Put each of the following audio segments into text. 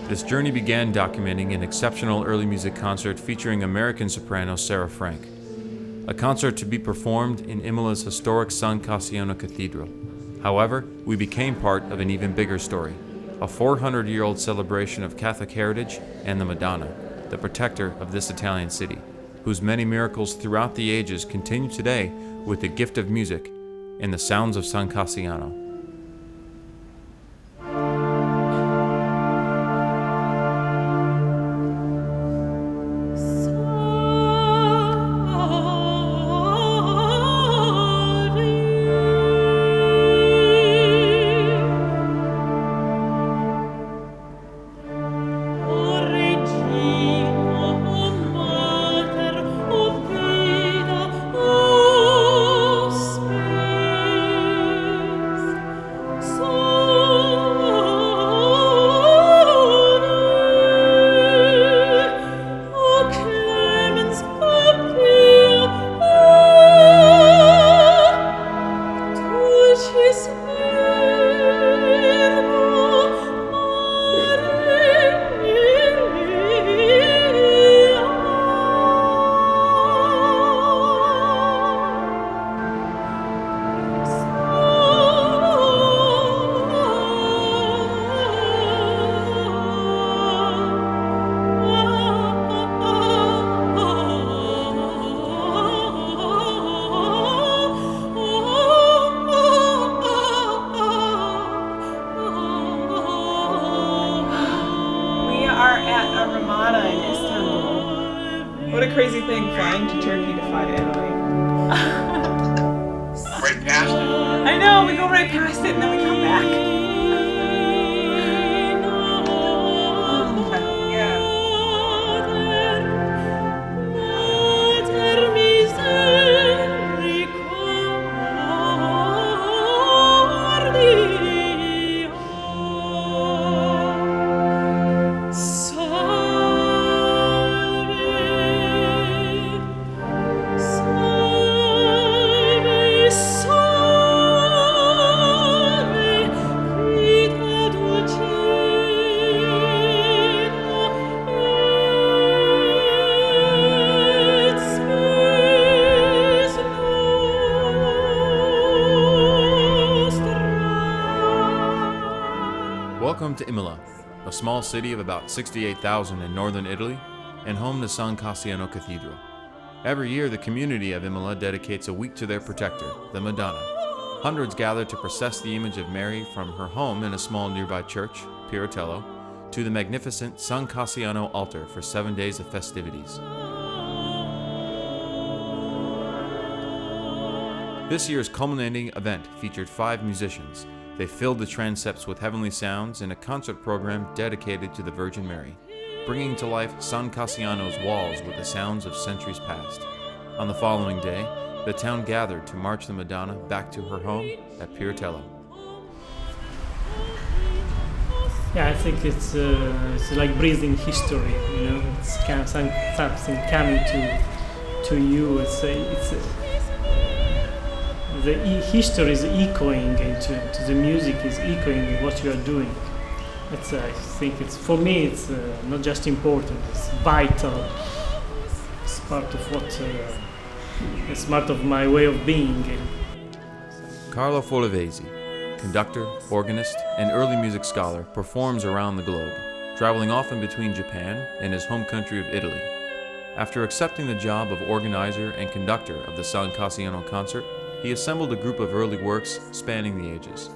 This journey began documenting an exceptional early music concert featuring American soprano Sarah Frank, a concert to be performed in Imola's historic San Cassiano Cathedral. However, we became part of an even bigger story, a 400-year-old celebration of Catholic heritage and the Madonna, the protector of this Italian city, whose many miracles throughout the ages continue today with the gift of music in the Sounds of San Cassiano. What a crazy thing, flying to Turkey to fly to Italy. Right past it. I know, we go right past it and then we come back. Welcome to Imola, a small city of about 68,000 in northern Italy and home to San Cassiano Cathedral. Every year, the community of Imola dedicates a week to their protector, the Madonna. Hundreds gather to process the image of Mary from her home in a small nearby church, Piratello, to the magnificent San Cassiano altar for 7 days of festivities. This year's culminating event featured 5 musicians. They filled the transepts with heavenly sounds in a concert program dedicated to the Virgin Mary, bringing to life San Cassiano's walls with the sounds of centuries past. On the following day, the town gathered to march the Madonna back to her home at Piratello. Yeah, I think it's like breathing history. You know, it's kind of something coming to you. The history is echoing into the music, is echoing what you are doing. I think for me it's not just important, it's vital. It's part of it's part of my way of being. Carlo Follevesi, conductor, organist, and early music scholar, performs around the globe, traveling often between Japan and his home country of Italy. After accepting the job of organizer and conductor of the San Cassiano concert, he assembled a group of early works spanning the ages.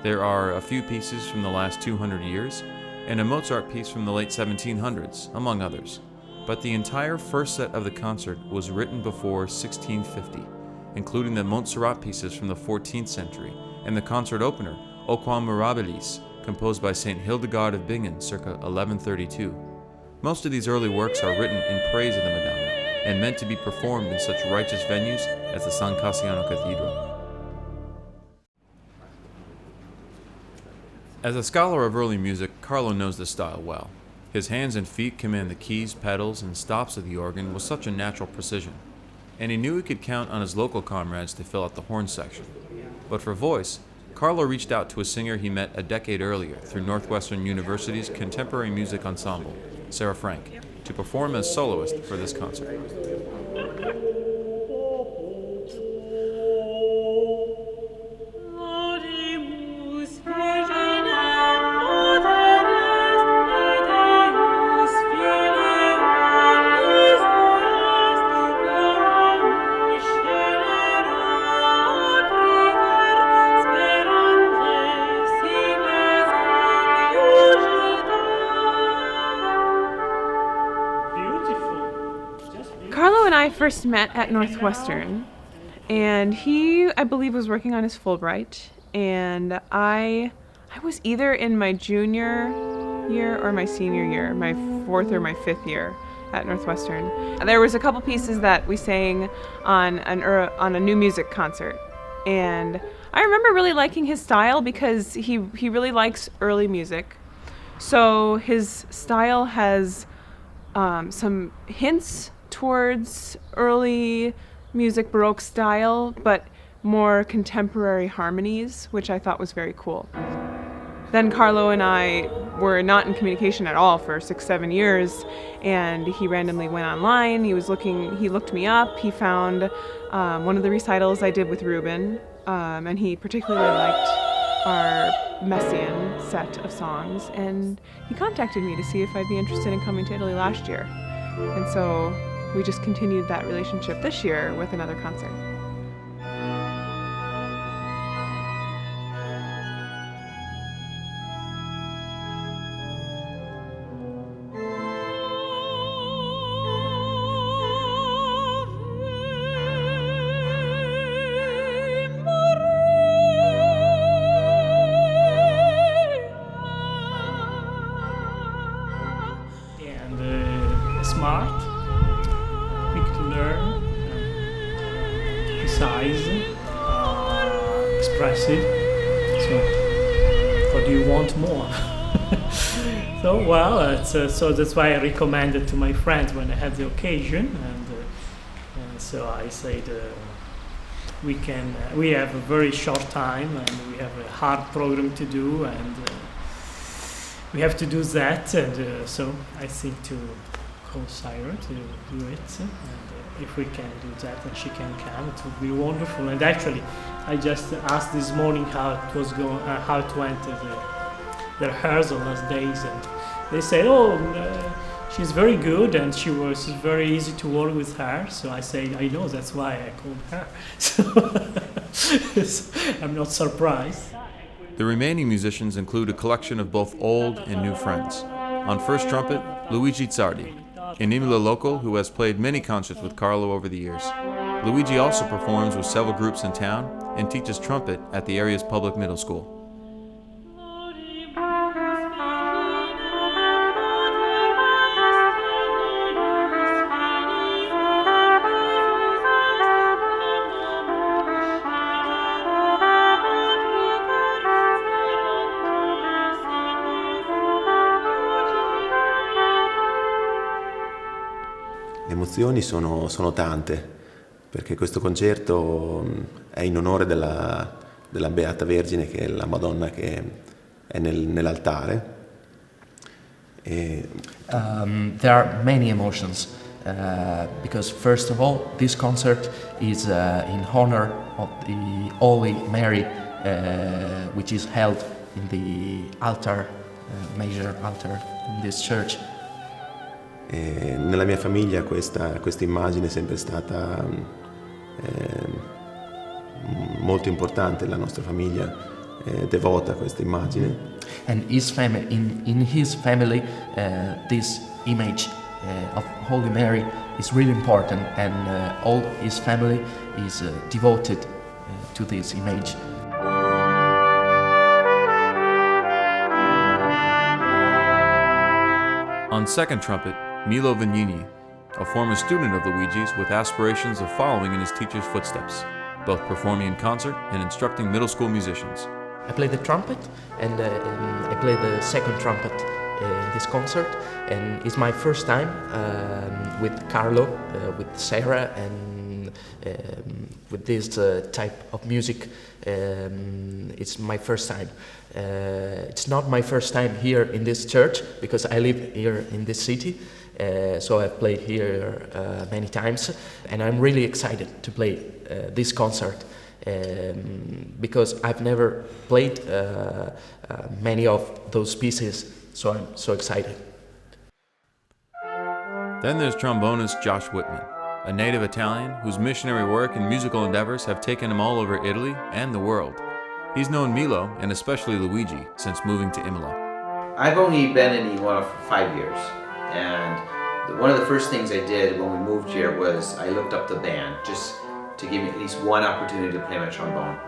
There are a few pieces from the last 200 years, and a Mozart piece from the late 1700s, among others. But the entire first set of the concert was written before 1650, including the Montserrat pieces from the 14th century, and the concert opener, O Quam Mirabilis, composed by St. Hildegard of Bingen circa 1132. Most of these early works are written in praise of the Madonna, and meant to be performed in such righteous venues as the San Cassiano Cathedral. As a scholar of early music, Carlo knows the style well. His hands and feet command the keys, pedals, and stops of the organ with such a natural precision, and he knew he could count on his local comrades to fill out the horn section. But for voice, Carlo reached out to a singer he met a decade earlier through Northwestern University's Contemporary Music Ensemble, Sarah Frank, to perform as soloist for this concert. Carlo and I first met at Northwestern, and he, I believe, was working on his Fulbright, and I was either in my junior year or my senior year, my fourth or my fifth year at Northwestern. There was a couple pieces that we sang on a new music concert, and I remember really liking his style because he really likes early music. So his style has some hints towards early music Baroque style, but more contemporary harmonies, which I thought was very cool. Then Carlo and I were not in communication at all for 6-7 years, and he randomly went online. He looked me up. He found one of the recitals I did with Ruben, and he particularly liked our Messian set of songs, and he contacted me to see if I'd be interested in coming to Italy last year. And so we just continued that relationship this year with another concert. And smart, quick to learn, precise, expressive. So, what do you want more? So, well, so that's why I recommended to my friends when I had the occasion, and so I said we have a very short time and we have a hard program to do, and we have to do that, and so I think to call Sarah to do it, and if we can do that and she can come, it would be wonderful. And actually, I just asked this morning how it was going, how it went the rehearsal last days, and they said, she's very good and she was very easy to work with her. So I said, I know, that's why I called her. So I'm not surprised. The remaining musicians include a collection of both old and new friends. On first trumpet, Luigi Zardi, an Imola local who has played many concerts with Carlo over the years. Luigi also performs with several groups in town and teaches trumpet at the area's public middle school. Le emozioni sono tante, perché questo concerto è in onore della Beata Vergine, che è la Madonna che è nell'altare. There are many emotions, because first of all, this concert is in honor of the Holy Mary, which is held in the altar, major altar in this church. Nella mia famiglia questa immagine è sempre stata molto importante. La nostra famiglia è devota a questa immagine. And his family, in his family, this image of Holy Mary is really important, and all his family is devoted to this image. On second trumpet, Milo Vignini, a former student of Luigi's with aspirations of following in his teacher's footsteps, both performing in concert and instructing middle school musicians. I play the trumpet, and I play the second trumpet in this concert, and it's my first time with Carlo, with Sarah, and with this type of music. It's my first time. It's not my first time here in this church because I live here in this city. So I've played here many times, and I'm really excited to play this concert because I've never played many of those pieces, so I'm so excited. Then there's trombonist Josh Whitman, a native Italian whose missionary work and musical endeavors have taken him all over Italy and the world. He's known Milo, and especially Luigi, since moving to Imola. I've only been in Imola for 5 years, and one of the first things I did when we moved here was I looked up the band just to give me at least one opportunity to play my trombone.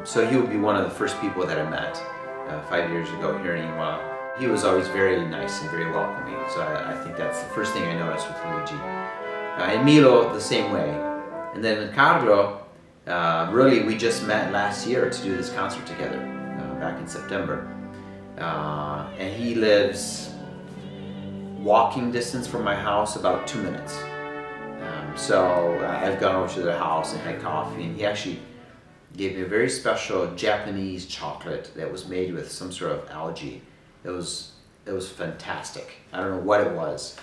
So he would be one of the first people that I met 5 years ago here in Imola. He was always very nice and very welcoming, so I think that's the first thing I noticed with Luigi. And Milo, the same way. And then Carlo, really we just met last year to do this concert together, back in September. And he lives walking distance from my house, about 2 minutes. So I've gone over to their house and had coffee, and he actually gave me a very special Japanese chocolate that was made with some sort of algae. It was fantastic. I don't know what it was,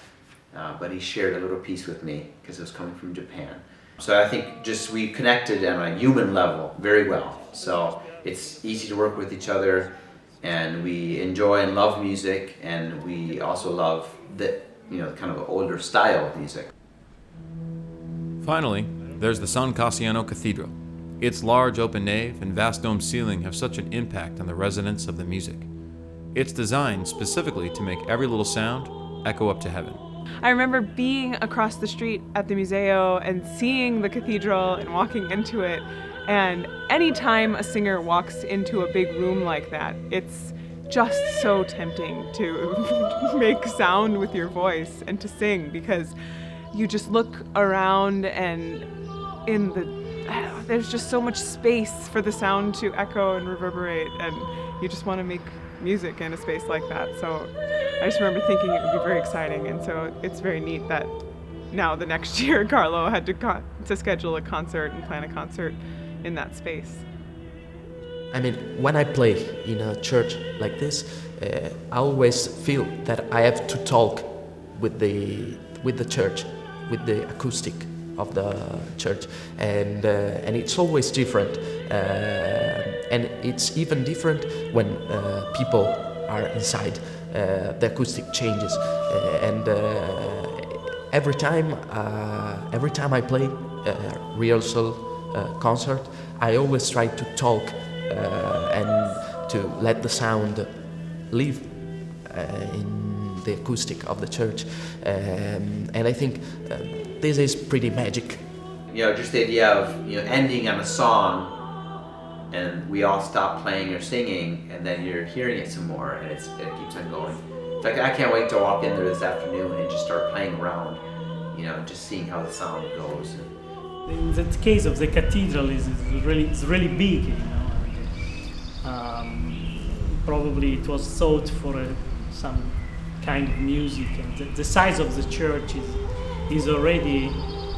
but he shared a little piece with me because it was coming from Japan. So I think just we connected on a human level very well. So it's easy to work with each other, and we enjoy and love music, and we also love the kind of older style of music. Finally, there's the San Cassiano Cathedral. Its large open nave and vast dome ceiling have such an impact on the resonance of the music. It's designed specifically to make every little sound echo up to heaven. I remember being across the street at the Museo and seeing the cathedral and walking into it, and anytime a singer walks into a big room like that, it's just so tempting to make sound with your voice and to sing, because you just look around and there's just so much space for the sound to echo and reverberate, and you just want to make music in a space like that. So I just remember thinking it would be very exciting, and so it's very neat that now the next year Carlo had to schedule a concert and plan a concert in that space. I mean, when I play in a church like this, I always feel that I have to talk with the church, with the acoustic of the church, and it's always different, and it's even different when people are inside. The acoustic changes, and every time I play a rehearsal concert, I always try to talk and to let the sound live in the acoustic of the church, and I think this is pretty magic. Just the idea of ending on a song, and we all stop playing or singing, and then you're hearing it some more, and it keeps on going. In fact, I can't wait to walk in there this afternoon and just start playing around, just seeing how the sound goes. In that case of the cathedral, it's really big, probably it was thought for some kind of music, and the size of the church is already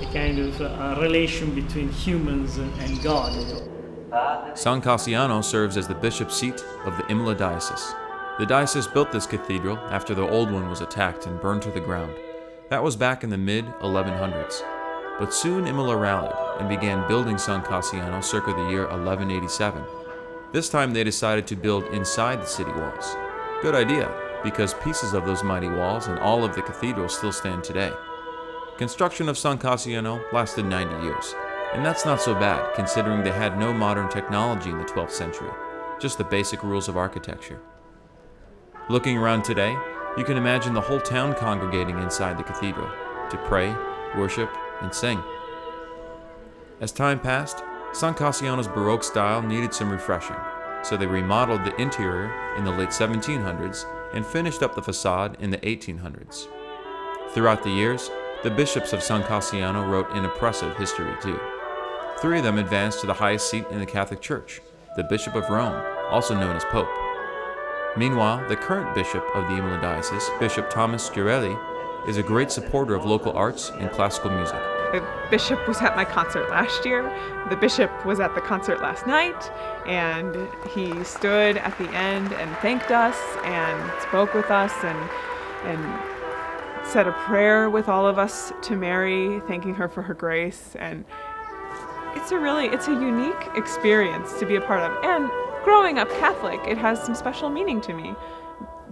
a kind of a relation between humans and God. San Cassiano serves as the bishop's seat of the Imola diocese. The diocese built this cathedral after the old one was attacked and burned to the ground. That was back in the mid-1100s. But soon Imola rallied and began building San Cassiano circa the year 1187. This time they decided to build inside the city walls. Good idea, because pieces of those mighty walls and all of the cathedral still stand today. Construction of San Cassiano lasted 90 years. And that's not so bad, considering they had no modern technology in the 12th century, just the basic rules of architecture. Looking around today, you can imagine the whole town congregating inside the cathedral to pray, worship, and sing. As time passed, San Cassiano's Baroque style needed some refreshing, so they remodeled the interior in the late 1700s and finished up the facade in the 1800s. Throughout the years, the bishops of San Cassiano wrote an impressive history too. 3 of them advanced to the highest seat in the Catholic Church, the Bishop of Rome, also known as Pope. Meanwhile, the current bishop of the Imola Diocese, Bishop Thomas Girelli, is a great supporter of local arts and classical music. The bishop was at my concert last year. The bishop was at the concert last night, and he stood at the end and thanked us and spoke with us and said a prayer with all of us to Mary, thanking her for her grace. And it's a unique experience to be a part of. And growing up Catholic, it has some special meaning to me.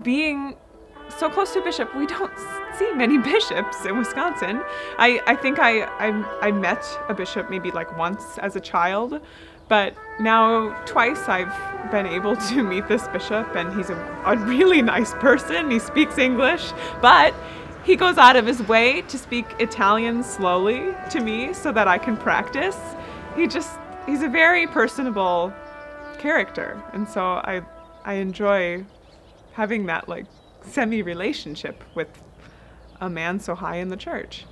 Being so close to a bishop, we don't see many bishops in Wisconsin. I think I met a bishop maybe like once as a child, but now twice I've been able to meet this bishop, and he's a really nice person. He speaks English, but he goes out of his way to speak Italian slowly to me so that I can practice. He's a very personable character, and so I enjoy having that like semi-relationship with a man so high in the church.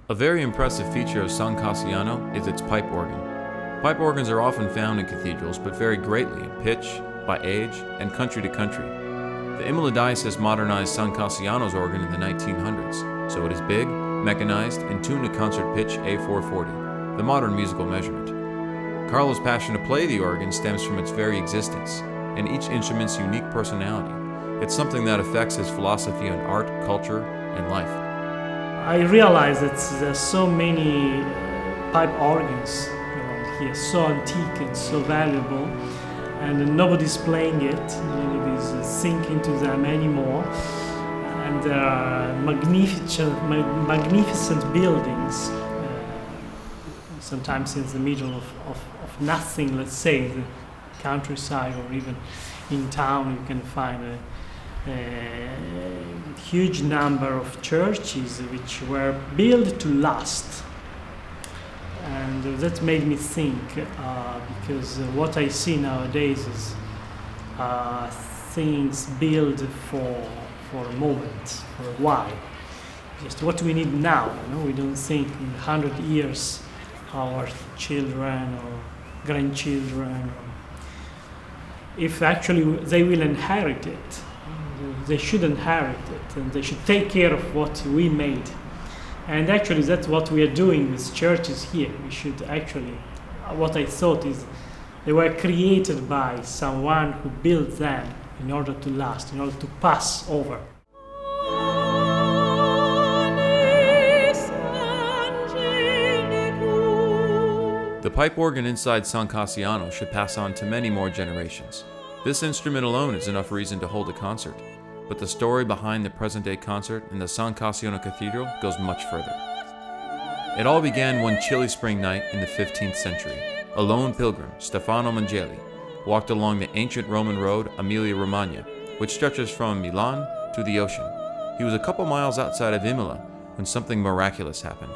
A very impressive feature of San Cassiano is its pipe organ. Pipe organs are often found in cathedrals, but vary greatly in pitch, by age, and country to country. The Imola Diocese modernized San Cassiano's organ in the 1900s, so it is big, mechanized, and tuned to concert pitch A440, the modern musical measurement. Carlo's passion to play the organ stems from its very existence, and each instrument's unique personality. It's something that affects his philosophy on art, culture, and life. I realize that there's so many pipe organs around here, so antique and so valuable, and nobody's playing it, nobody's thinking to them anymore. And there are magnificent buildings, sometimes in the middle of nothing, let's say, the countryside or even in town you can find a huge number of churches which were built to last. And that made me think, because what I see nowadays is things built for a moment, for a while. Just what we need now. We don't think in 100 years our children or grandchildren, if actually they will inherit it. They should inherit it, and they should take care of what we made. And actually that's what we are doing with churches here. We should actually, what I thought is, they were created by someone who built them in order to last, in order to pass over. The pipe organ inside San Cassiano should pass on to many more generations. This instrument alone is enough reason to hold a concert, but the story behind the present-day concert in the San Cassiano Cathedral goes much further. It all began one chilly spring night in the 15th century. A lone pilgrim, Stefano Mangelli, walked along the ancient Roman road Emilia-Romagna, which stretches from Milan to the ocean. He was a couple miles outside of Imola when something miraculous happened.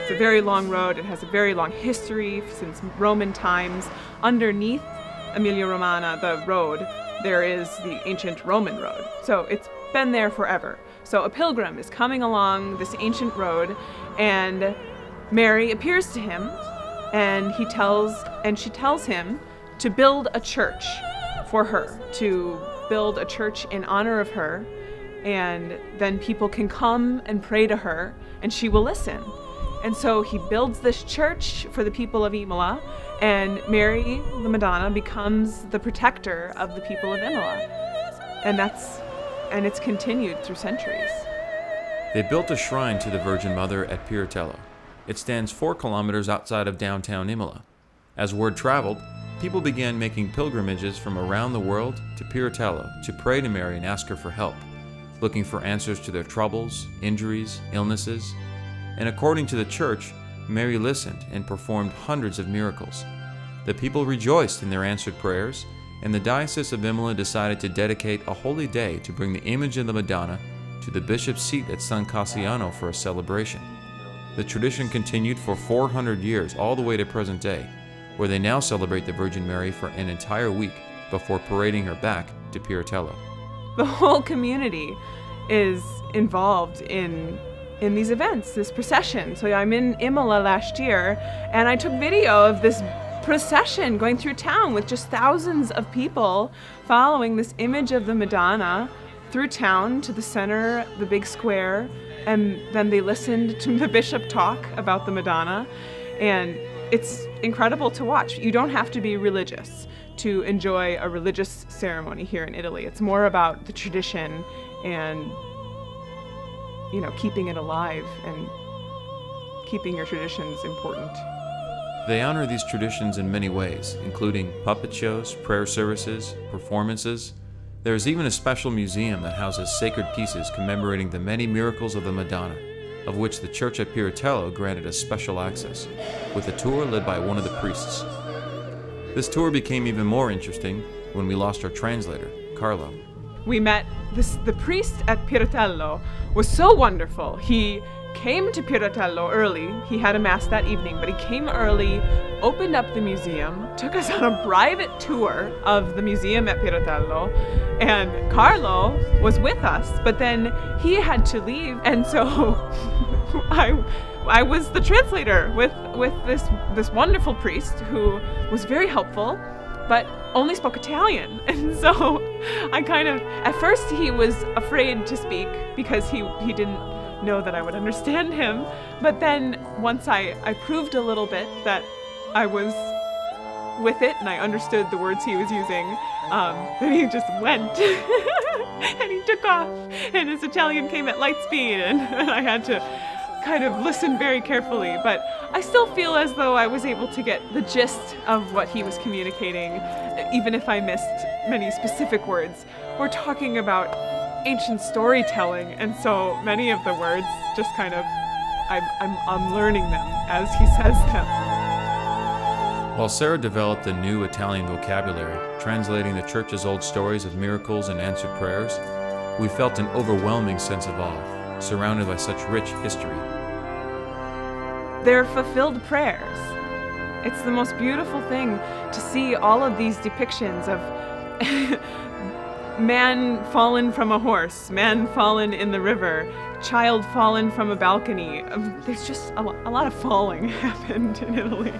It's a very long road. It has a very long history since Roman times. Underneath Emilia-Romagna, the road, there is the ancient Roman road. So it's been there forever. So a pilgrim is coming along this ancient road, and Mary appears to him, and she tells him to build a church for her, to build a church in honor of her, and then people can come and pray to her, and she will listen. And so he builds this church for the people of Imola, and Mary, the Madonna, becomes the protector of the people of Imola. And it's continued through centuries. They built a shrine to the Virgin Mother at Piratello. It stands 4 kilometers outside of downtown Imola. As word traveled, people began making pilgrimages from around the world to Piratello to pray to Mary and ask her for help, looking for answers to their troubles, injuries, illnesses. And according to the church, Mary listened and performed hundreds of miracles. The people rejoiced in their answered prayers, and the Diocese of Imola decided to dedicate a holy day to bring the image of the Madonna to the bishop's seat at San Cassiano for a celebration. The tradition continued for 400 years, all the way to present day, where they now celebrate the Virgin Mary for an entire week before parading her back to Piratello. The whole community is involved in these events, this procession. So I'm in Imola last year, and I took video of this procession going through town with just thousands of people following this image of the Madonna through town to the center, the big square, and then they listened to the bishop talk about the Madonna, and it's incredible to watch. You don't have to be religious to enjoy a religious ceremony here in Italy. It's more about the tradition and, keeping it alive and keeping your traditions important. They honor these traditions in many ways, including puppet shows, prayer services, performances. There is even a special museum that houses sacred pieces commemorating the many miracles of the Madonna, of which the church at Piratello granted us special access, with a tour led by one of the priests. This tour became even more interesting when we lost our translator, Carlo. We met the priest at Piratello was so wonderful. He came to Piratello early. He had a mass that evening, but he came early, opened up the museum, took us on a private tour of the museum at Piratello, and Carlo was with us, but then he had to leave, and so I was the translator with this wonderful priest who was very helpful, but only spoke Italian. And so at first he was afraid to speak because he didn't know that I would understand him. But then once I proved a little bit that I was with it and I understood the words he was using, then he just went and he took off, and his Italian came at light speed, and I had to kind of listen very carefully, but I still feel as though I was able to get the gist of what he was communicating, even if I missed many specific words. We're talking about ancient storytelling, and so many of the words just kind of, I'm learning them as he says them. While Sarah developed a new Italian vocabulary, translating the church's old stories of miracles and answered prayers, we felt an overwhelming sense of awe, surrounded by such rich history. They're fulfilled prayers. It's the most beautiful thing to see all of these depictions of man fallen from a horse, man fallen in the river, child fallen from a balcony. There's just a lot of falling happened in Italy.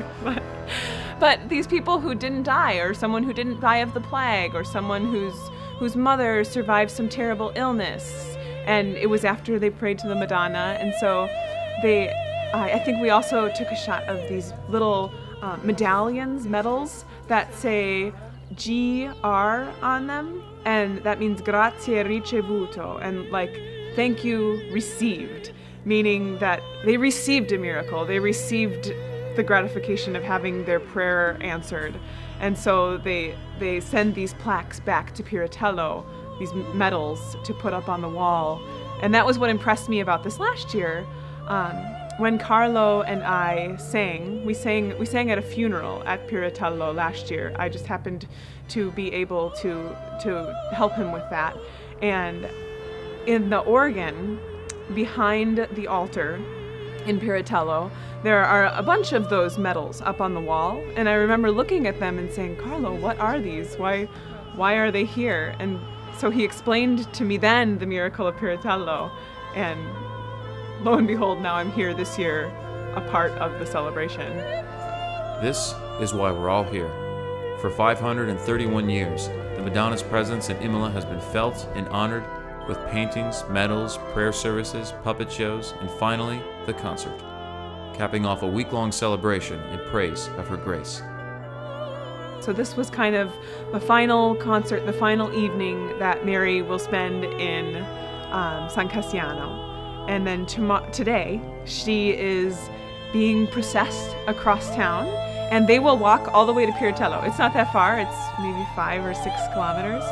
But these people who didn't die, or someone who didn't die of the plague, or someone whose mother survived some terrible illness, and it was after they prayed to the Madonna, and so I think we also took a shot of these little medals that say GR on them, and that means grazie ricevuto, and thank you received, meaning that they received a miracle, they received the gratification of having their prayer answered. And so they send these plaques back to Piratello, these medals to put up on the wall. And that was what impressed me about this last year. When Carlo and I sang, we sang at a funeral at Piratello last year. I just happened to be able to help him with that. And in the organ behind the altar in Piratello, there are a bunch of those medals up on the wall. And I remember looking at them and saying, Carlo, what are these? Why are they here? And so he explained to me then the miracle of Piratello, and lo and behold, now I'm here this year, a part of the celebration. This is why we're all here. For 531 years, the Madonna's presence in Imola has been felt and honored with paintings, medals, prayer services, puppet shows, and finally, the concert, capping off a week-long celebration in praise of her grace. So this was kind of the final concert, the final evening that Mary will spend in San Cassiano. And then today, she is being processed across town, and they will walk all the way to Piratello. It's not that far. It's maybe 5 or 6 kilometers.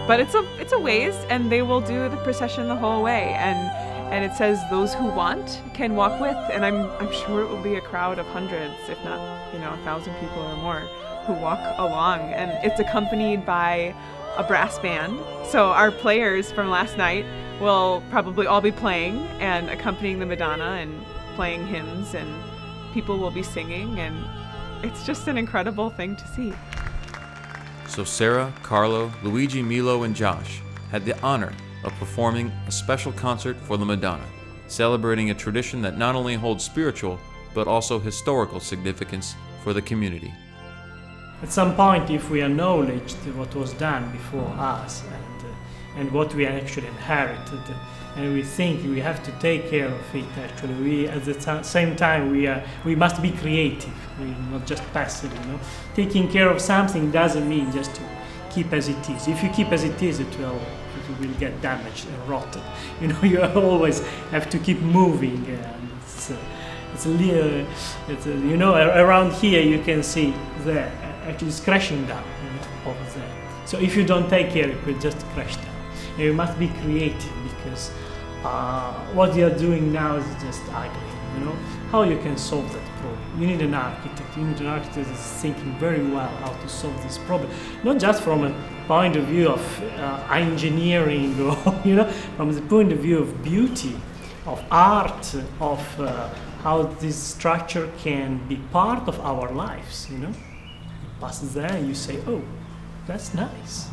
But it's a ways, and they will do the procession the whole way. And it says those who want can walk with, and I'm sure it will be a crowd of hundreds, if not 1,000 people or more, who walk along. And it's accompanied by a brass band. So our players from last night will probably all be playing and accompanying the Madonna and playing hymns, and people will be singing, and it's just an incredible thing to see. So Sarah, Carlo, Luigi, Milo, and Josh had the honor of performing a special concert for the Madonna, celebrating a tradition that not only holds spiritual, but also historical significance for the community. At some point, if we acknowledge what was done before us and what we actually inherited, and we think we have to take care of it, actually, we at the same time we must be creative. We're not just passive. Taking care of something doesn't mean just to keep as it is. If you keep as it is, it will get damaged and rotted. You always have to keep moving. And it's a little, around here you can see there. Actually, it's crashing down over there. So if you don't take care, it will just crash down. And you must be creative, because what you are doing now is just ugly. How you can solve that problem? You need an architect. You need an architect that's thinking very well how to solve this problem, not just from a point of view of engineering, or from the point of view of beauty, of art, of how this structure can be part of our lives. You pass there and you say, oh, that's nice.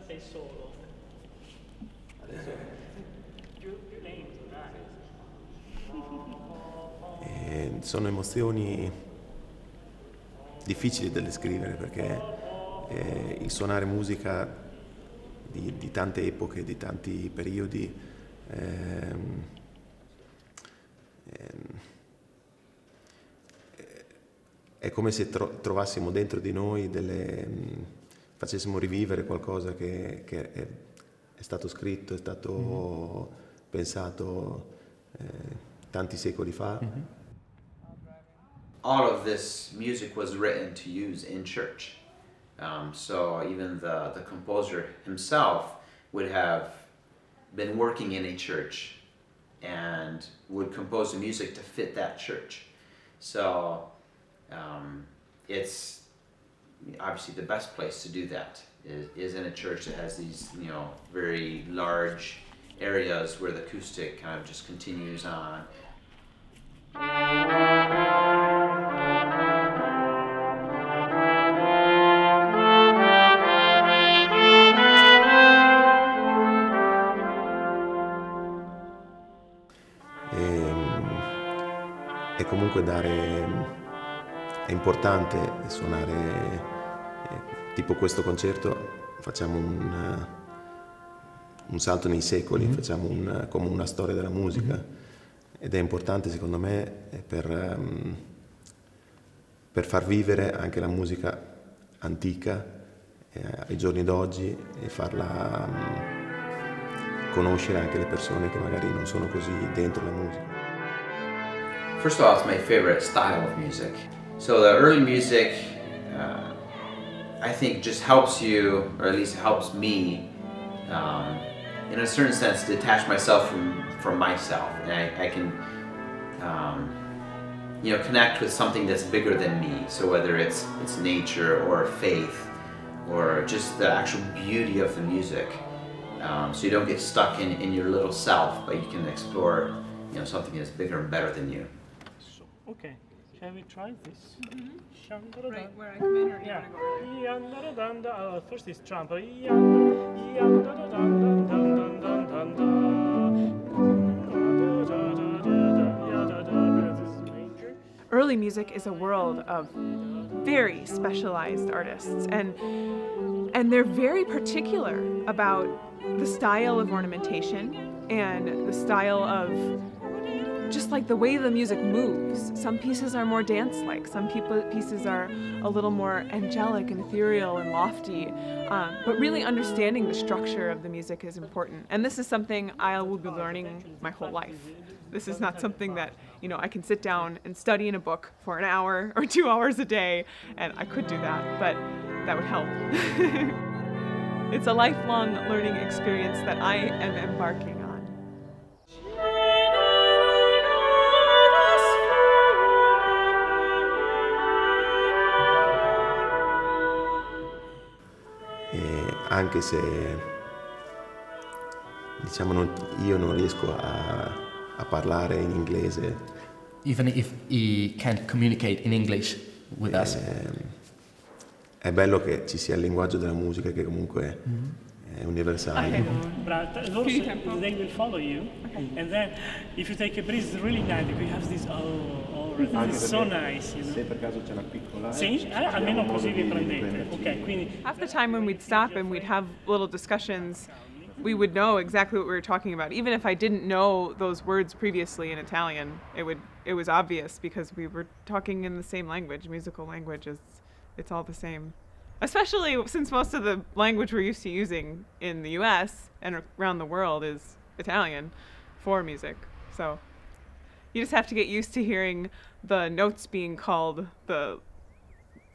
Sei solo. Sono emozioni difficili da descrivere, perché il suonare musica di tante epoche, di tanti periodi, è come se trovassimo dentro di noi facessimo rivivere qualcosa che è stato scritto, è stato pensato tanti secoli fa. All of this music was written to use in church. So even the composer himself would have been working in a church and would compose the music to fit that church. So it's obviously the best place to do that is in a church that has these very large areas where the acoustic kind of just continues on. E comunque è importante suonare, tipo questo concerto facciamo un salto nei secoli, facciamo come una storia della musica, ed è importante secondo me per far vivere anche la musica antica ai giorni d'oggi e farla conoscere anche le persone che magari non sono così dentro la musica. First of all, it's my favorite style of music. So the early music, I think, just helps you, or at least helps me, in a certain sense, detach myself from myself, and I can, connect with something that's bigger than me. So whether it's nature or faith, or just the actual beauty of the music, so you don't get stuck in your little self, but you can explore, something that's bigger and better than you. Okay, shall we try this? Right where I come in, or do you Yeah. want to go earlier? First is trumpet. This is major. Early music is a world of very specialized artists, and they're very particular about the style of ornamentation and the style of just like the way the music moves. Some pieces are more dance-like, some pieces are a little more angelic and ethereal and lofty, but really understanding the structure of the music is important. And this is something I will be learning my whole life. This is not something that, I can sit down and study in a book for an hour or 2 hours a day, and I could do that, but that would help. It's a lifelong learning experience that I am embarking on. E anche se io non riesco a parlare in inglese, Even if he can't communicate in English with us. è bello che ci sia il linguaggio della musica che comunque è universale. Loro, they will follow you, and then if you take a breeze, it's really nice because you have this. This is so nice. Se per caso c'è la piccola. Sì, almeno così vi prendete. Ok, quindi. Half the time when we'd stop and we'd have little discussions, we would know exactly what we were talking about. Even if I didn't know those words previously in Italian, it was obvious because we were talking in the same language, musical language. It's all the same. Especially since most of the language we're used to using in the US and around the world is Italian for music. So you just have to get used to hearing the notes being called the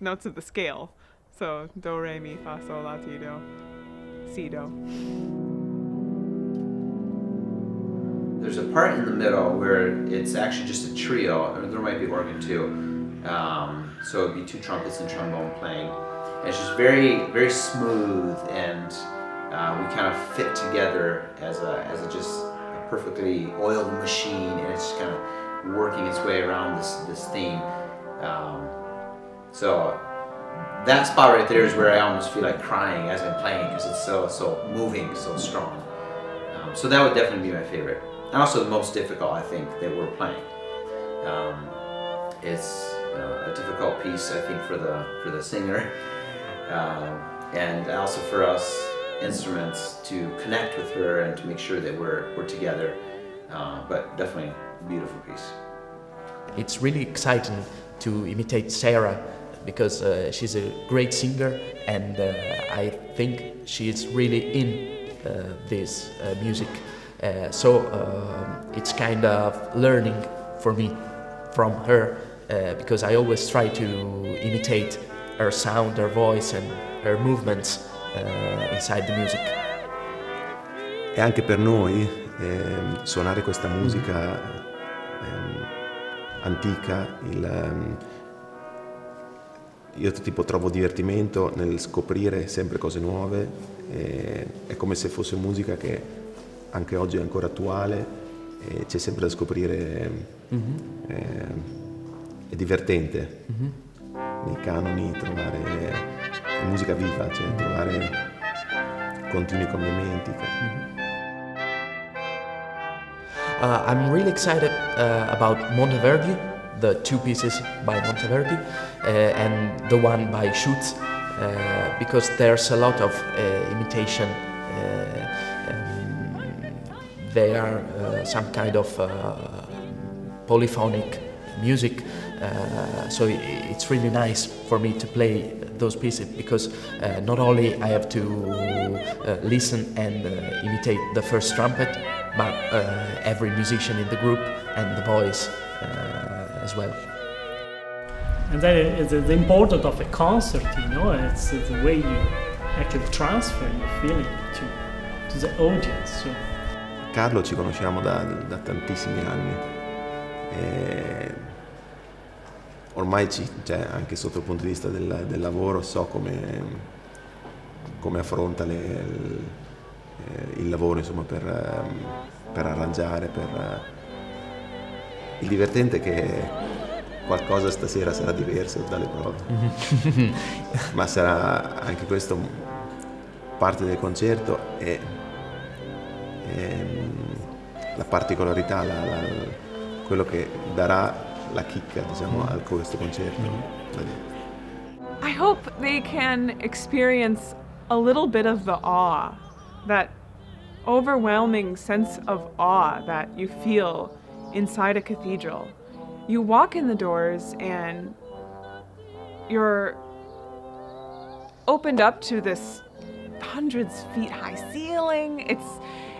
notes of the scale. So do, re, mi, fa, sol, la, ti, do, si, do. There's a part in the middle where it's actually just a trio, or there might be organ too. So it'd be two trumpets and trombone playing. And it's just very, very smooth, and we kind of fit together as a just a perfectly oiled machine, and it's kind of working its way around this theme. So that spot right there is where I almost feel like crying as I'm playing because it's so moving, so strong. So that would definitely be my favorite, and also the most difficult, I think, that we're playing. It's a difficult piece, I think, for the singer, and also for us instruments to connect with her and to make sure that we're together. But definitely a beautiful piece. It's really exciting to imitate Sarah because she's a great singer, and I think she is really in this music. So it's kind of learning for me from her because I always try to imitate her sound, her voice and her movements inside the music. E anche per noi suonare questa musica antica, io tipo trovo divertimento nel scoprire sempre cose nuove, è come se fosse musica che anche oggi è ancora attuale e c'è sempre da scoprire, è divertente nei canoni trovare musica viva, cioè trovare continui cambiamenti. I'm really excited about Monteverdi, the two pieces by Monteverdi and the one by Schutz, because there's a lot of imitation. They are some kind of polyphonic music, so it's really nice for me to play those pieces, because not only I have to listen and imitate the first trumpet, but every musician in the group and the voice as well. And then it's the importance of a concert, it's the way you actually transfer your feeling to the audience. So. Carlo ci conosciamo da tantissimi anni. E ormai cioè, anche sotto il punto di vista del lavoro so come affronta il lavoro, insomma, per arrangiare. Il divertente è che qualcosa stasera sarà diverso dalle prove, ma sarà anche questo parte del concerto e la particolarità, quello che darà la chicca, diciamo, a questo concerto. I hope they can experience a little bit of the awe, that overwhelming sense of awe that you feel inside a cathedral. You walk in the doors and you're opened up to this hundreds feet high ceiling.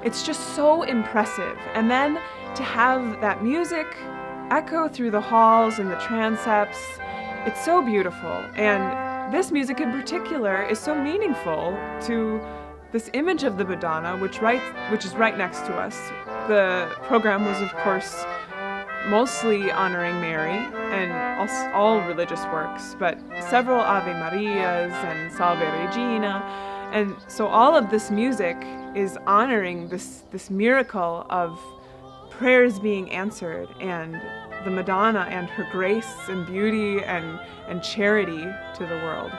It's just so impressive. And then to have that music echo through the halls and the transepts, it's so beautiful. And this music in particular is so meaningful to this image of the Madonna, which is right next to us. The program was, of course, mostly honoring Mary and all religious works, but several Ave Marias and Salve Regina. And so all of this music is honoring this miracle of prayers being answered, and the Madonna and her grace and beauty and charity to the world.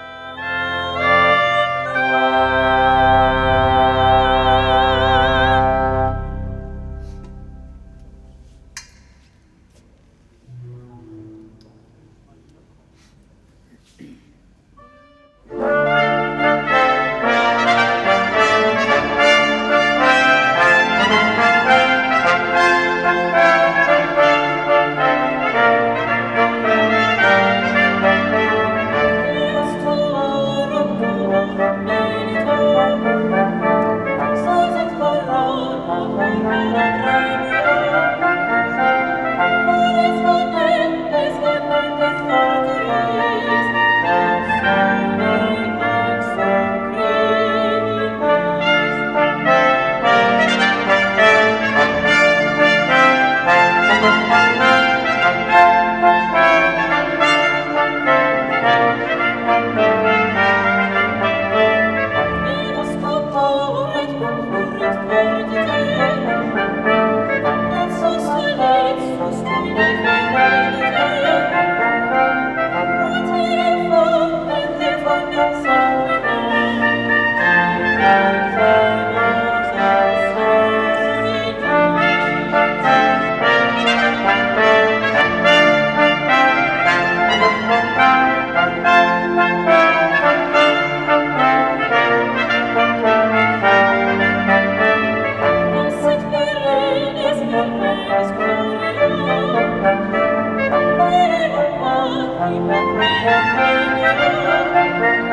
Thank you.